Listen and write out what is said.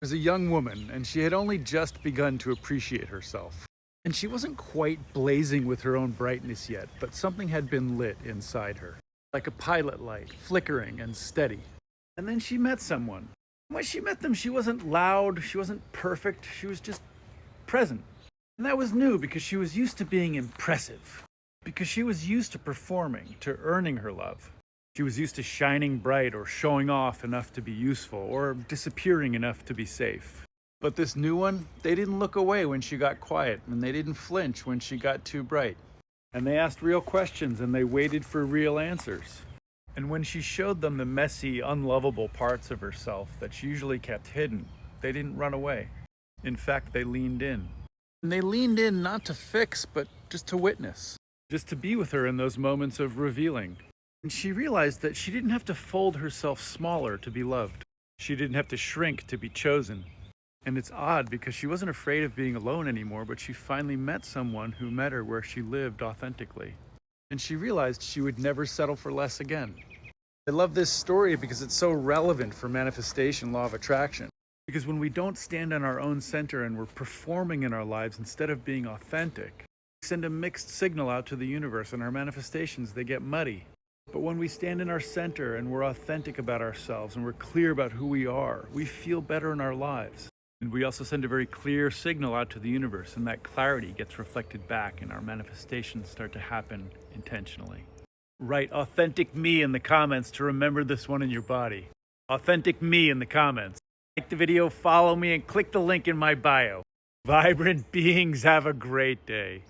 Was a young woman, and she had only just begun to appreciate herself. And she wasn't quite blazing with her own brightness yet, but something had been lit inside her, like a pilot light, flickering and steady. And then she met someone. When she met them, she wasn't loud, she wasn't perfect, she was just present. And that was new because she was used to being impressive, because she was used to performing, to earning her love. She was used to shining bright or showing off enough to be useful or disappearing enough to be safe. But this new one, they didn't look away when she got quiet, and they didn't flinch when she got too bright. And they asked real questions and they waited for real answers. And when she showed them the messy, unlovable parts of herself that she usually kept hidden, they didn't run away. In fact, they leaned in. And they leaned in not to fix, but just to witness. Just to be with her in those moments of revealing. And she realized that she didn't have to fold herself smaller to be loved. She didn't have to shrink to be chosen. And it's odd because she wasn't afraid of being alone anymore, but she finally met someone who met her where she lived authentically. And she realized she would never settle for less again. I love this story because it's so relevant for manifestation law of attraction. Because when we don't stand in our own center and we're performing in our lives instead of being authentic, we send a mixed signal out to the universe, and our manifestations, they get muddy. But when we stand in our center and we're authentic about ourselves and we're clear about who we are, we feel better in our lives. And we also send a very clear signal out to the universe, and that clarity gets reflected back and our manifestations start to happen intentionally. Write authentic me in the comments to remember this one in your body. Authentic me in the comments. Like the video, follow me, and click the link in my bio. Vibrant beings, have a great day.